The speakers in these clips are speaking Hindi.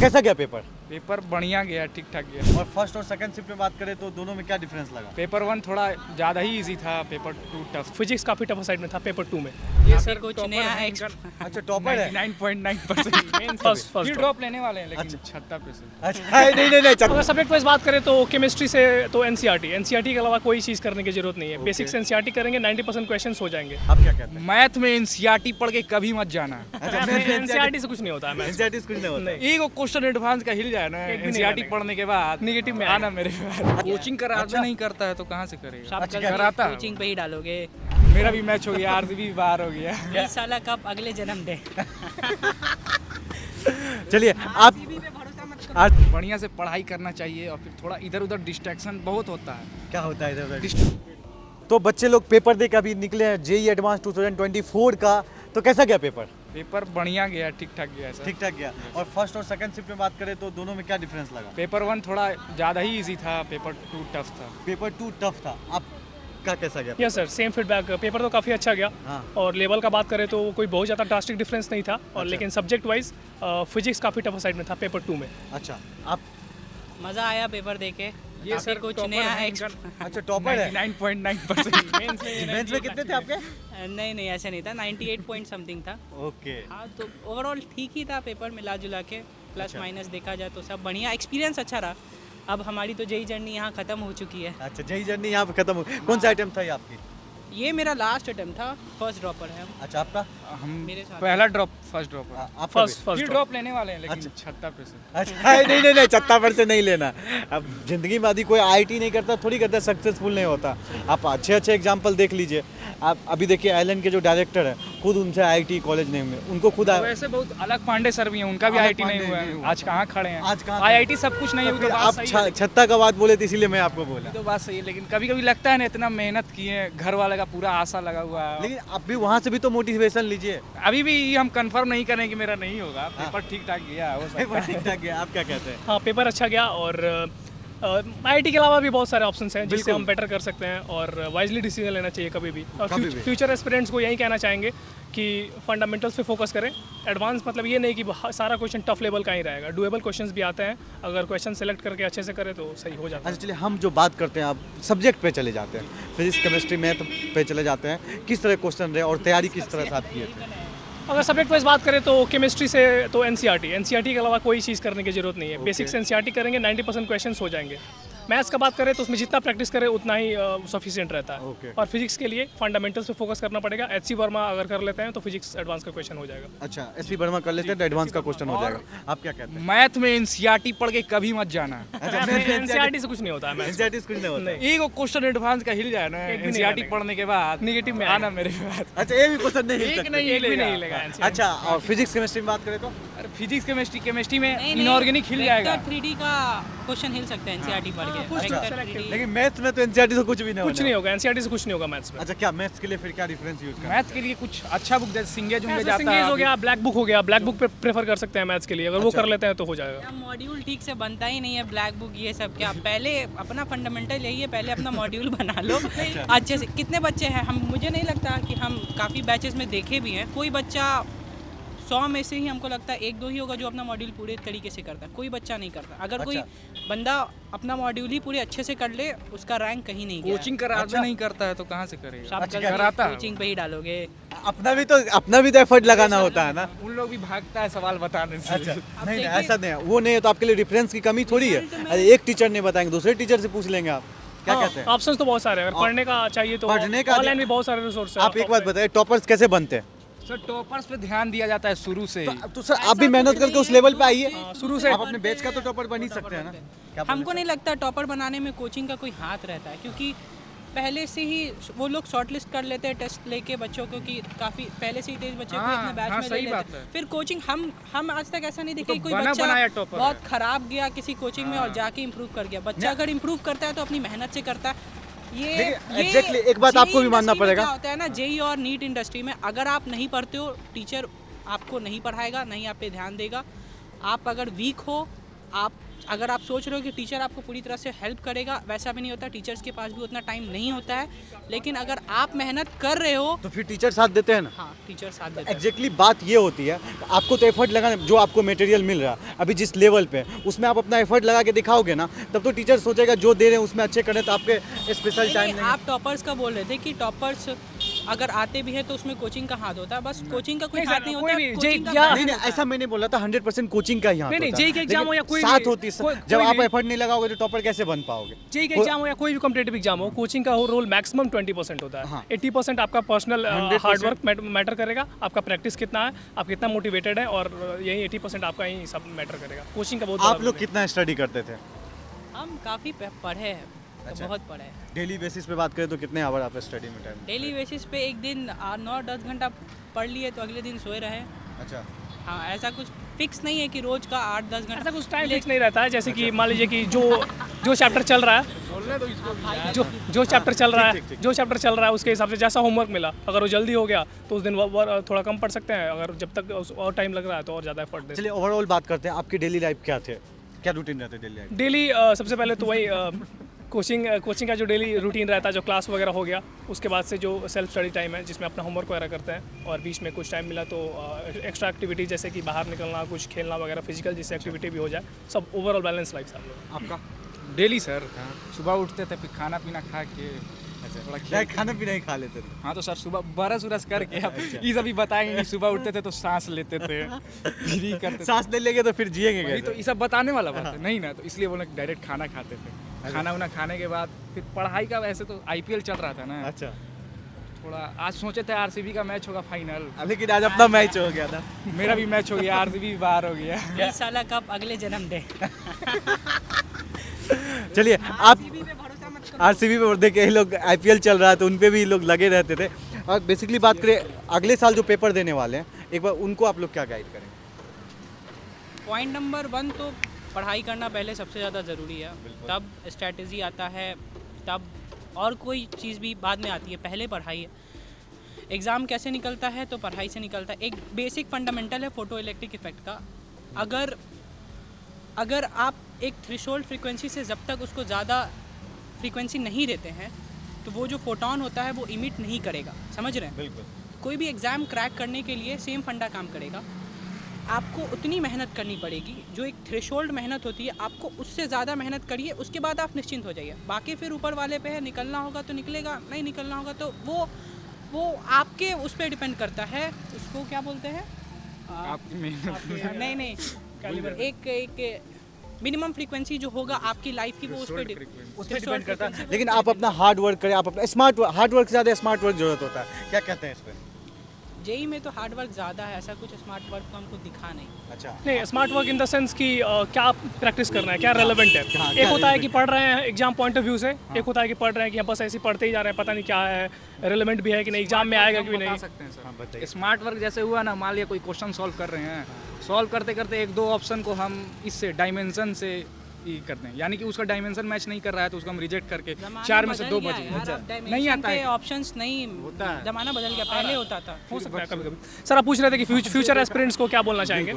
कैसा गया पेपर? पेपर बढ़िया गया, ठीक ठाक गया। और फर्स्ट और सेकंड शिफ्ट में बात करें तो दोनों में क्या डिफरेंस लगा? पेपर 1 थोड़ा ज़्यादा ही इजी था, पेपर 2 टफ। फिजिक्स काफ़ी टफ साइड में था पेपर 2 में। ये सर कुछ नया है। अच्छा टॉपर है। 99.9% फर्स्ट फिर ड्रॉप लेने वाले हैं लेकिन 76%। अच्छा नहीं अगर सब्जेक्ट वाइज बात करें तो केमिस्ट्री से तो एनसीईआरटी के अलावा कोई चीज़ करने की जरूरत नहीं है। बेसिक्स एनसीईआरटी करेंगे 90% क्वेश्चंस हो जाएंगे। आप क्या कहते हैं? मैथ में एनसीईआरटी पढ़ के कभी मत जाना। एनसीईआरटी से कुछ नहीं होता है मैथ्स। एनसीईआरटी कुछ नहीं होता। एक क्वेश्चन एडवांस का हिल जाए ना एक भी नहीं एनसीईआरटी आएगा। पढ़ने के बाद नेगेटिव में आना मेरे पास। कोचिंग कराता नहीं करता है तो कहाँ से करेगा? आप कल कराता है। कोचिंग पे ही डालोगे। मेरा भी मैच हो गया, आरसीबी भी बाहर हो गया। ये साला कब अगले जन्म दे। चलिए आप आज बढ़िया से पढ़ाई करना चाहिए और फिर थोड़ा इधर उधर डिस्ट्रैक्शन बहुत होता है। क्या होता है इधर? तो बच्चे लोग पेपर दे के अभी निकले हैं जेईई एडवांस 2024 का, तो कैसा गया पेपर? पेपर बढ़िया गया, ठीक ठाक गया सर। ठीक ठाक गया। और फर्स्ट और सेकंड शिफ्ट में बात करें तो दोनों में क्या डिफरेंस लगा? पेपर 1 थोड़ा ज़्यादा ही इजी था, पेपर 2 टफ था। पेपर 2 टफ था। आपका कैसा गया? Yes sir, same feedback. Paper तो काफ़ी अच्छा गया। हाँ। और लेवल का बात करें तो कोई बहुत ज़्यादा ड्रास्टिक डिफरेंस नहीं था। और लेकिन सब्जेक्ट वाइज फिजिक्स काफ़ी टफ साइड में था पेपर 2 में। अच्छा आप मज़ा आया पेपर देके। ये सर कुछ topper नया है है। इनका। अच्छा टॉपर है। 99.9%। मेंस में कितने थे आपके? नहीं ऐसा नहीं था, 98 पॉइंट समथिंग था। ओके। हाँ तो ओवरऑल ठीक ही था पेपर मिला जुला के, प्लस माइनस देखा जाए तो सब बढ़िया, एक्सपीरियंस अच्छा रहा। अब हमारी तो जेईई जर्नी यहाँ ख़त्म हो चुकी है। अच्छा जेईई जर्नी यहाँ पे खत्म हो। कौन सा आइटम था ये आपकी? ये मेरा लास्ट अटेम्प्ट था, फर्स्ट ड्रॉपर है। अच्छा आपका? हम मेरे साथ पहला ड्रॉप, फर्स्ट ड्रॉप। आपका फर्स्ट भी? फिर फर्स्ट ड्रॉप लेने वाले हैं लेकिन 76%। अच्छा नहीं 76 से नहीं लेना। अब जिंदगी में यदि कोई आईटी नहीं करता थोड़ी करता सक्सेसफुल नहीं होता। आप अच्छे एग्जाम्पल देख लीजिए। आप अभी देखिए आइलैंड के जो डायरेक्टर है खुद उनसे आईटी कॉलेज नहीं हुए, उनको खुद वैसे बहुत अलग पांडे सर भी हैं, उनका भी अलग आईआईटी नहीं पांडे हुआ नहीं है। हुआ। आज कहाँ खड़े हैं? आज कहाँ आईआईटी सब कुछ नहीं हुआ तो बात आप सही है। छत्ता का बात बोले थे इसीलिए मैं आपको बोला। तो बात सही है, लेकिन कभी कभी लगता है ना इतना मेहनत किए हैं, घर वाले का पूरा आशा लगा हुआ है। लेकिन आप भी वहाँ से भी तो मोटिवेशन लीजिए। अभी भी हम कंफर्म नहीं करें कि मेरा नहीं होगा। पेपर ठीक ठाक गया हो सकता है। ठीक ठाक गया। आप क्या कहते हैं? हाँ, पेपर अच्छा गया। और आईटी के अलावा भी बहुत सारे ऑप्शंस हैं जिससे हम बेटर कर सकते हैं। और वाइजली डिसीजन लेना चाहिए कभी भी। और कभी भी। फ्यूचर एस्पिरेंट्स को यही कहना चाहेंगे कि फंडामेंटल्स पे फोकस करें। एडवांस मतलब ये नहीं कि सारा क्वेश्चन टफ लेवल का ही रहेगा, डुएबल क्वेश्चंस भी आते हैं। अगर क्वेश्चन सेलेक्ट करके अच्छे से करें तो सही हो जाता है। अच्छा चलिए हम जो बात करते हैं आप सब्जेक्ट पे चले जाते हैं, फिजिक्स केमिस्ट्री मैथ पे चले जाते हैं। किस तरह क्वेश्चन रहे और तैयारी किस तरह से आप किए थे? अगर सब्जेक्ट वाइज बात करें तो केमिस्ट्री से तो एनसीईआरटी के अलावा कोई चीज़ करने की जरूरत नहीं है। बेसिक्स एनसीईआरटी करेंगे 90% क्वेश्चंस हो जाएंगे। मैथ्स का बात करें तो उसमें जितना प्रैक्टिस करें उतना ही सफिशिएंट रहता है। Okay. और फिजिक्स के लिए फंडामेंटल्स पे फोकस करना पड़ेगा। एचसी वर्मा अगर कर लेते हैं तो फिजिक्स एडवांस का क्वेश्चन हो जाएगा। अच्छा एसपी वर्मा कर लेते हैं तो एडवांस का क्वेश्चन हो जाएगा। आप क्या कहते हैं? मैथ में एनसीईआरटी पढ़ के कभी मत जाना। एनसीईआरटी से कुछ नहीं होता है मैथ्स। एनसीईआरटी कुछ नहीं होता। एक क्वेश्चन एडवांस का हिल जाए ना एक भी नहीं एनसीईआरटी आएगा। पढ़ने के बाद नेगेटिव में आना मेरे पास। अच्छा ये भी क्वेश्चन नहीं हिल एक सकते। नहीं एक भी हिलेगा। नहीं लेगा NCERT। अच्छा और फिजिक्स केमिस्ट्री में बात करें तो? फिजिक्स केमिस्ट्री में इनऑर्गेनिक हिल जाएगा। 3D का क्वेश्चन हिल सकते हैं एनसीईआरटी पढ़ के। कुछ Vector selective। 3D लेकिन मैथ्स में तो एनसीईआरटी से कुछ भी नहीं कुछ नहीं होगा, एनसीईआरटी से कुछ नहीं होगा मैथ्स में। अच्छा क्या मैथ्स के लिए फिर क्या डिफरेंस यूज करना? मैथ के लिए कुछ अच्छा बुक जैसे सिंगे जुंगे जाता सिंगेज हो है। गया, ब्लैक बुक हो गया। ब्लैक बुक पे प्रेफर कर सकते हैं मैथ्स के लिए। अगर वो कर लेते हैं तो हो जाएगा। क्या मॉड्यूल ठीक से बनता ही नहीं है, ब्लैक बुक ये सब क्या। पहले अपना फंडामेंटल यही है, पहले अपना मॉड्यूल बना लो अच्छे से। कितने बच्चे हैं, हम मुझे नहीं लगता कि हम काफ़ी बैचेस में देखे भी हैं, कोई बच्चा 100 में से ही हमको लगता है 1-2 ही होगा जो अपना मॉड्यूल पूरे तरीके से करता है। कोई बच्चा नहीं करता। अगर कोई बंदा अपना मॉड्यूल ही पूरे अच्छे से कर ले उसका रैंक कहीं नहीं गया। कोचिंग कराता नहीं करता है तो कहाँ से करेगा? आप कल कराता है। कोचिंग पे ही डालोगे। अपना भी तो एफर्ट लगाना होता है ना। उन लोग भी भागता है सवाल बताने से। अच्छा अब नहीं देखिए- ऐसा नहीं है, वो नहीं है तो आपके लिए रेफरेंस की कमी थोड़ी है। रिजल्ट में- अरे एक टीचर नहीं बताएंगे दूसरे टीचर से पूछ लेंगे आप। क्या कहते हैं? ऑप्शंस तो बहुत सारे हैं। अगर पढ़ने का चाहिए तो पढ़ने का- ऑनलाइन भी बहुत सारे रिसोर्स हैं। आप एक बात बताइए टॉपर्स कैसे बनते हैं? सर टॉपर्स पे ध्यान दिया जाता है शुरू से ही। तो सर आप भी मेहनत करके उस लेवल पे आइए। शुरू से आप अपने बैच का तो टॉपर बन ही सकते हैं ना। क्या बोले हमको नहीं लगता टॉपर बनाने में कोचिंग का कोई हाथ रहता है, क्योंकि पहले से ही वो लोग शॉर्ट लिस्ट कर लेते हैं टेस्ट लेके बच्चों को कि काफ़ी पहले से ही तेज बच्चे को हाँ, इतने बैच हाँ, में सही ले बात लेते हैं। है। फिर कोचिंग हम आज तक ऐसा नहीं देखा तो कि कोई बना बच्चा बनाया topper बहुत है। खराब गया किसी कोचिंग में और जाके इम्प्रूव कर गया। बच्चा अगर इम्प्रूव करता है तो अपनी मेहनत से करता है। देखिए, exactly, एक बात आपको भी मानना पड़ेगा। क्या होता है ना, जेईई और नीट इंडस्ट्री में अगर आप नहीं पढ़ते हो टीचर आपको नहीं पढ़ाएगा, नहीं आप पे ध्यान देगा। आप अगर वीक हो आप अगर आप सोच रहे हो कि टीचर आपको पूरी तरह से हेल्प करेगा, वैसा भी नहीं होता। टीचर्स के पास भी उतना टाइम नहीं होता है, लेकिन अगर आप मेहनत कर रहे हो, तो फिर टीचर साथ देते हैं ना। हाँ टीचर साथ देते हैं। एग्जैक्टली बात ये होती है, आपको तो एफर्ट लगाना, जो आपको मटेरियल मिल रहा है अभी जिस लेवल पे, उसमें आप अपना एफर्ट लगा के दिखाओगे ना, तब तो टीचर सोचेगा जो दे रहे हैं उसमें अच्छे करें, तो आपके स्पेशल टाइम नहीं। आप टॉपर्स का बोल रहे थे कि टॉपर्स अगर आते भी है तो उसमें कोचिंग का हाथ होता है, बस कोचिंग का कोई हाथ नहीं होता है, कोचिंग का नहीं नहीं, ऐसा मैं नहीं बोल रहा था, 100% कोचिंग का ही हाथ नहीं, होता है। JEE का एग्जाम हो या कोई साथ भी- होती है, कोई- जब कोई आप भी- एफर्ट नहीं लगाओगे तो टॉपर कैसे बन पाओगे। जेई का एग्जाम हो या कोई भी कॉम्पिटेटिव एग्जाम हो, कोचिंग का रोल मैक्सिमम 20% होता हाँ। है। 80% आपका पर्सनल 100% हार्डवर्क मैटर करेगा, आपका प्रैक्टिस कितना है, आप कितना मोटिवेटेड है, और यही 80% आपका ही सब मैटर करेगा। कोचिंग का बहुत आप बड़ा लोग role है। कितना स्टडी करते थे? हम काफ़ी पढ़े हैं, अच्छा। बहुत पढ़े हैं। डेली बेसिस पे बात करें तो कितने आवर आप स्टडी में टाइम? डेली बेसिस पे एक दिन 9-10 घंटा पढ़ लिए तो अगले दिन सोए रहे। अच्छा, हाँ, ऐसा कुछ फिक्स नहीं है कि रोज का 8-10 घंटा। ऐसा कुछ टाइम फिक्स नहीं रहता है, जैसे कि मान लीजिए कि जो चैप्टर चल रहा है, जो चैप्टर चल रहा ठीक, ठीक, है, जो चैप्टर चल रहा है उसके हिसाब से जैसा होमवर्क मिला, अगर वो जल्दी हो गया तो उस दिन थोड़ा कम पढ़ सकते हैं, अगर जब तक और टाइम लग रहा है तो और ज़्यादा एफर्ट दे। चलिए ओवरऑल बात करते हैं, आपकी डेली लाइफ क्या थे, क्या रूटीन रहते डेली लाइफ? डेली सबसे पहले तो वही कोचिंग का जो डेली रूटीन रहता है, जो क्लास वगैरह हो गया, उसके बाद से जो सेल्फ स्टडी टाइम है जिसमें अपना होमवर्क वगैरह करते हैं, और बीच में कुछ टाइम मिला तो एक्स्ट्रा एक्टिविटी जैसे कि बाहर निकलना, कुछ खेलना वगैरह, फिजिकल जिससे एक्टिविटी भी हो जाए, सब ओवरऑल बैलेंस लाइफ था। आपका? डेली सर सुबह उठते थे, फिर खाना पीना खा के थोड़ा खेल। खाना पीना ही खा लेते थे? हाँ तो सर सुबह बरस उरस करके अब ये सभी बताएंगे कि सुबह उठते थे तो सांस लेते थे, फिर ही करते थे। सांस ले लेंगे तो फिर जिएंगे वही तो कैसे? ये सब बताने वाला बात है नहीं ना, तो इसलिए बोले डायरेक्ट खाना खाते थे। खाना वाना खाने के बाद फिर पढ़ाई का, वैसे तो IPL चल रहा था ना, अच्छा, थोड़ा आज सोचे थे RCB का मैच होगा फाइनल, लेकिन आज अपना मैच हो गया था। मेरा भी मैच हो गया, RCB भी बाहर हो गया। ये साला कब अगले जन्म दे। चलिए आप RCB पे देखिए, ये लोग IPL चल रहा है तो उन पे भी लोग लगे रहते थे। और बेसिकली बात करें अगले साल जो पेपर देने वाले हैं, एक बार उनको आप लोग क्या गाइड करेंगे? पॉइंट नंबर 1 तो पढ़ाई करना पहले सबसे ज़्यादा ज़रूरी है, तब स्ट्रैटेजी आता है, तब और कोई चीज़ भी बाद में आती है, पहले पढ़ाई है। एग्ज़ाम कैसे निकलता है तो पढ़ाई से निकलता है। एक बेसिक फंडामेंटल है फोटो इलेक्ट्रिक इफेक्ट का। अगर आप एक थ्रेशोल्ड फ्रीक्वेंसी से जब तक उसको ज़्यादा फ्रीक्वेंसी नहीं देते हैं तो वो जो फोटोन होता है वो इमिट नहीं करेगा, समझ रहे हैं? बिल्कुल। कोई भी एग्ज़ाम क्रैक करने के लिए सेम फंडा काम करेगा। आपको उतनी मेहनत करनी पड़ेगी, जो एक थ्रेशोल्ड मेहनत होती है, आपको उससे ज़्यादा मेहनत करिए, उसके बाद आप निश्चिंत हो जाइए। बाकी फिर ऊपर वाले पे है, निकलना होगा तो निकलेगा, नहीं निकलना होगा तो वो आपके उस पर डिपेंड करता है। उसको क्या बोलते हैं? आपकी मेहनत नहीं एक मिनिमम फ्रीक्वेंसी जो होगा आपकी लाइफ की, वो उस पर डिपेंड करता है। लेकिन आप अपना हार्ड वर्क करें, आप अपना हार्ड वर्क से ज़्यादा स्मार्ट वर्क जरूरत होता है, क्या कहते हैं इस पर? जेई में तो हार्ड वर्क ज़्यादा है, ऐसा कुछ स्मार्ट वर्क तो हमको दिखा नहीं। अच्छा, नहीं, smart work in the sense कि क्या प्रैक्टिस करना है, क्या रेलेवेंट है। हाँ, एक क्या होता है कि relevant पढ़ रहे हैं एग्जाम पॉइंट ऑफ व्यू से, एक होता है कि पढ़ रहे हैं कि हम बस ऐसे ही पढ़ते ही जा रहे हैं, पता नहीं क्या है, रेलेवेंट भी है कि नहीं, एग्जाम में आएगा कि बता नहीं। सकते हैं हाँ, सर। बताइए। स्मार्ट वर्क जैसे हुआ ना, मान लिया कोई क्वेश्चन सॉल्व कर रहे हैं, सॉल्व करते करते 1-2 ऑप्शन को हम इससे डायमेंशन से ही करते हैं, यानी कि उसका डायमेंशन मैच नहीं कर रहा है तो उसको हम रिजेक्ट करके 4 में से 2 बच गए। नहीं आता है, ऑप्शंस नहीं होता है। जमाना बदल गया, पहले होता था। हो सकता है कभी-कभी। सर आप पूछ रहे थे कि फ्यूचर एस्पिरेंट्स को क्या बोलना चाहेंगे,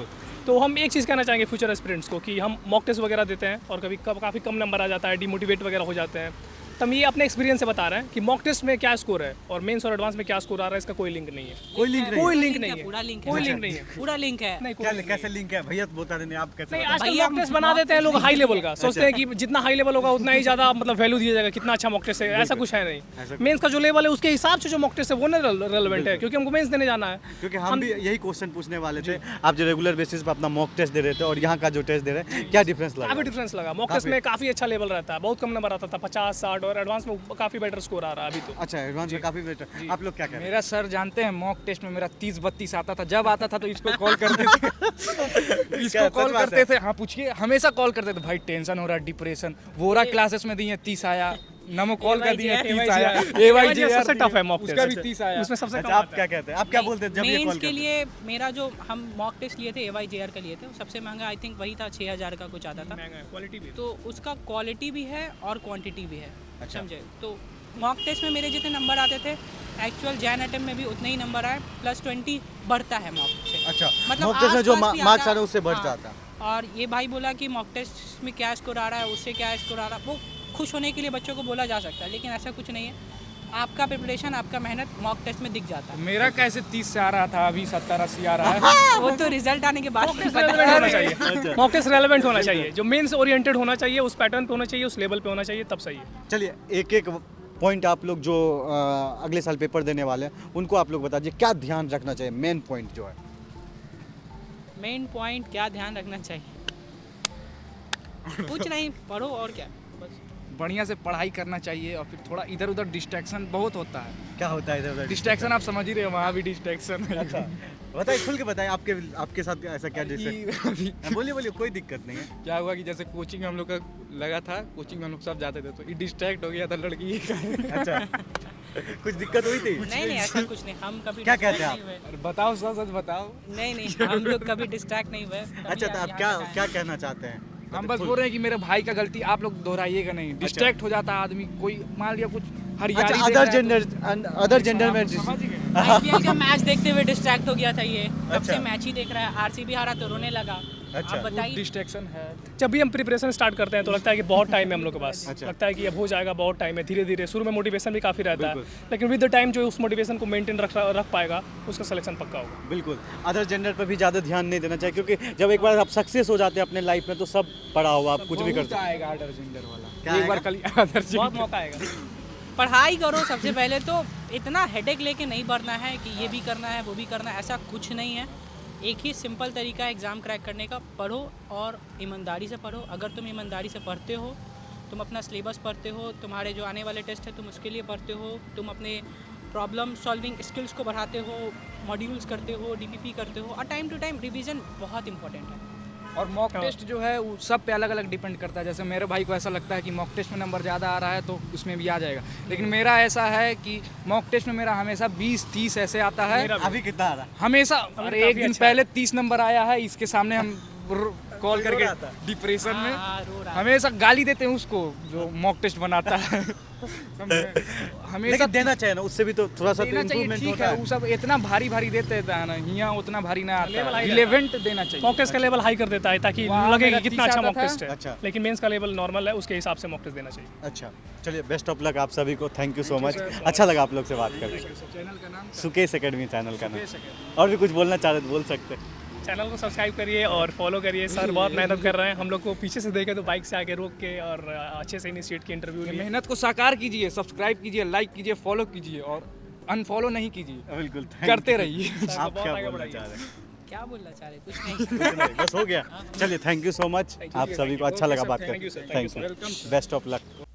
तो हम एक चीज़ कहना चाहेंगे फ्यूचर एस्पिरेंट्स को कि हम मॉक टेस्ट वगैरह देते हैं और कभी काफ़ी कम नंबर आ जाता है, डिमोटिवेट वगैरह हो जाते हैं, तो हम ये अपने एक्सपीरियंस से बता रहे हैं कि मॉक टेस्ट में क्या स्कोर है और मेंस और एडवांस में क्या स्कोर आ रहा है, इसका कोई लिंक नहीं है। कोई लिंक नहीं कोई है? लिंक नहीं है, पूरा लिंक कोई है, लिंक नहीं है। पूरा लिंक है। नहीं, कोई क्या link कैसे लिंक है भैया, तो बता देने आप कैसे? नहीं, बता- आजकल भैया, मॉक टेस्ट बना देते हैं लोग हाई लेवल का, सोचते हैं कि जितना हाई लेवल होगा उतना ही ज़्यादा मतलब वैल्यू दिया जाएगा, कितना अच्छा मॉक टेस्ट है, ऐसा कुछ है ऐसा नहीं। मेंस का जो लेवल है उसके हिसाब से जो मॉक टेस्ट है वो नहीं रेलेवेंट है, क्योंकि हमको मेंस देने जाना है। क्योंकि हम भी यही क्वेश्चन पूछने वाले थे, आप जो रेगुलर बेसिस पे अपना मॉक टेस्ट दे रहे थे और यहाँ का जो टेस्ट दे रहे हैं, क्या डिफरेंस लगा? काफ़ी डिफरेंस लगा, मॉक टेस्ट में काफ़ी अच्छा लेवल रहता है, बहुत कम नंबर आता था 50-60, और एडवांस में काफ़ी बेटर स्कोर आ रहा है अभी तो। अच्छा, एडवांस में काफी बेटर। आप लोग क्या कह रहे हैं? मेरा सर जानते हैं मॉक टेस्ट में मेरा 30-32 आता था, जब आता था तो इसको कॉल करते थे क्या, इसको सच कॉल बात करते है? थे, हाँ पूछिए, हमेशा कॉल करते थे, भाई टेंशन हो रहा है, डिप्रेशन वो रहा, क्लासेस में दिए 30 आया, नमो कॉल कर दिए 30 आया, AYJR सबसे tough है mock उसका भी test। 30 आया। उसमें सबसे कम अच्छा, आप आता क्या है। कहते हैं, आप क्या बोलते हैं जब ये मेंस कॉल के करते हैं? लिए मेरा जो हम मॉक टेस्ट लिए थे AYJR का लिए थे, सबसे महंगा आई थिंक वही था, 6000 का कुछ आता था। महंगा है, क्वालिटी भी है। तो उसका क्वालिटी भी है और क्वांटिटी भी है, अच्छा। समझे? तो मॉक टेस्ट में मेरे जितने नंबर आते थे, एक्चुअल जैन अटेम्प्ट में भी उतने ही नंबर आए, +20 बढ़ता है मॉक से। अच्छा, मतलब मॉक टेस्ट में जो आसपास भी मार्क्स आता- आ रहे हैं उससे बढ़ हाँ। जाता है। और ये भाई बोला कि मॉक टेस्ट में क्या स्कोर आ रहा है, उससे क्या स्कोर आ रहा है, वो खुश होने के लिए बच्चों को बोला जा सकता है, लेकिन ऐसा कुछ नहीं है। आपका प्रिपरेशन, आपका मेहनत मॉक टेस्ट में दिख जाता है। मेरा कैसे 30 से आ रहा था, अभी 70-80 आ रहा है। वो तो रिजल्ट आने के बाद मॉक टेस्ट रेलेवेंट होना चाहिए, मॉक टेस्ट रेलेवेंट होना चाहिए, जो मेंस ओरिएंटेड होना चाहिए, उस पैटर्न पे होना चाहिए, उस लेवल पे होना चाहिए, तब सही है। चलिए एक एक पॉइंट आप लोग जो अगले साल पेपर देने वाले हैं उनको आप लोग बता दीजिए, क्या ध्यान रखना चाहिए, मेन पॉइंट जो है। मेन पॉइंट क्या ध्यान रखना चाहिए? कुछ नहीं, पढ़ो और क्या, बस। बढ़िया से पढ़ाई करना चाहिए और फिर थोड़ा इधर उधर डिस्ट्रैक्शन बहुत होता है। क्या होता है इधर डिस्ट्रैक्शन आप समझ ही रहे हो, वहाँ भी डिस्ट्रैक्शन है। अच्छा बताइए, खुल के बताइए, आपके साथ ऐसा क्या जैसे अभी बोलिए बोलिए, कोई दिक्कत नहीं है। क्या हुआ कि जैसे कोचिंग में हम लोग का लगा था, कोचिंग में हम लोग सब जाते थे तो ये डिस्ट्रैक्ट हो गया था लड़की का। अच्छा कुछ दिक्कत हुई थी? नहीं नहीं, ऐसा कुछ नहीं, हम कभी क्या distract कहते हैं नहीं हुए। अरे बताओ, सच सच बताओ। नहीं नहीं, हम लोग कभी डिस्ट्रैक्ट नहीं हुए। अच्छा तो आप क्या कहना चाहते हैं? हम बस बोल रहे हैं कि मेरे भाई का गलती आप लोग दोहराइएगा नहीं। डिस्ट्रैक्ट हो जाता है आदमी, कोई मान लिया कुछ हरियाली अच्छा देख रहा है तो- अदर जेंडर में समझ ही गए। आईपीएल का मैच देखते हुए डिस्ट्रैक्ट हो गया था ये। कब अच्छा। से मैच ही देख रहा है, आरसीबी हारा तो रोने लगा। अच्छा। आप बताइए। डिस्ट्रैक्शन है। जब भी हम प्रिपरेशन स्टार्ट करते हैं तो लगता है कि बहुत टाइम है हम लोग के पास, अच्छा। लगता है कि अब हो जाएगा, बहुत टाइम है, धीरे धीरे। शुरू में मोटिवेशन भी काफ़ी रहता है, बिल्कुल। लेकिन विद द टाइम जो उस मोटिवेशन को मेंटेन रख पाएगा उसका सिलेक्शन पक्का होगा। बिल्कुल, अदर जेंडर पर भी ज़्यादा ध्यान नहीं देना चाहिए, क्योंकि जब एक बार आप सक्सेस हो जाते हैं अपने लाइफ में तो सब पढ़ा हुआ आप कुछ भी कर बहुत सकते हैं। आएगा अदर जेंडर वाला, क्या एक बार आएगा? कल अदर बहुत जेंडर मौका आएगा। पढ़ाई करो सबसे पहले तो। इतना हेडेक लेके नहीं बढ़ना है कि ये भी करना है वो भी करना है, ऐसा कुछ नहीं है। एक ही सिंपल तरीका है एग्ज़ाम क्रैक करने का, पढ़ो और ईमानदारी से पढ़ो। अगर तुम ईमानदारी से पढ़ते हो, तुम अपना सिलेबस पढ़ते हो, तुम्हारे जो आने वाले टेस्ट है तुम उसके लिए पढ़ते हो, तुम अपने प्रॉब्लम सॉल्विंग स्किल्स को बढ़ाते हो, मॉड्यूल्स करते हो, डीपीपी करते हो, और टाइम टू टाइम रिवीजन बहुत इंपॉर्टेंट है। और मॉक टेस्ट जो है वो सब पे अलग अलग डिपेंड करता है। जैसे मेरे भाई को ऐसा लगता है कि मॉक टेस्ट में नंबर ज़्यादा आ रहा है तो उसमें भी आ जाएगा, लेकिन मेरा ऐसा है कि मॉक टेस्ट में मेरा हमेशा 20-30 ऐसे आता है अभी कितना आ रहा? हमेशा। अरे एक काफी दिन अच्छा पहले 30 नंबर आया है, इसके सामने हम कॉल रो रहा था। करके डिप्रेशन में हाँ, रो रहा है। हमेशा गाली देते हैं उसको जो मॉक टेस्ट बनाता है। हमेशा लेकिन देना चाहिए ना, उससे भी तो थोड़ा सा देना चाहिए, इम्प्रूवमेंट ठीक होता है। है। वो सब इतना भारी भारी देते हैं ना, यहाँ उतना भारी ना आता Level है। high रिलेवेंट देना चाहिए। मॉक टेस्ट का लेवल हाई कर देता है ताकि वहाँ लगे मेरा कि कितना 30 अच्छा आता मॉक था। टेस्ट है। अच्छा। लेकिन मेंस का लेवल नॉर्मल है, उसके हिसाब से मॉक टेस्ट देना चाहिए। अच्छा चलिए, बेस्ट ऑफ लक आप सभी को, थैंक यू सो मच। अच्छा लगा आप लोग से बात करके। चैनल का नाम सुकेश एकेडमी चैनल का नाम। और भी कुछ बोलना चाह रहे तो बोल सकते हैं। चैनल को सब्सक्राइब करिए और फॉलो करिए। सर बहुत मेहनत कर रहे हैं, हम लोग को पीछे से देखे तो बाइक से आके रोक के और अच्छे से इनिशिएट की इंटरव्यू ये लिए। मेहनत को साकार कीजिए, सब्सक्राइब कीजिए, लाइक कीजिए, फॉलो कीजिए और अनफॉलो नहीं कीजिए। बिल्कुल करते रहिए। आप बहुत क्या आगे बोलना बढ़ाइए। चाह रहे हैं? क्या बोलना चाह रहे, कुछ नहीं। कुछ नहीं, बस हो गया। चलिए थैंक यू सो मच, आप सभी को अच्छा लगा बात Thank you, sir. कर। Thank you, thank sir. You, Welcome, sir. Best of luck.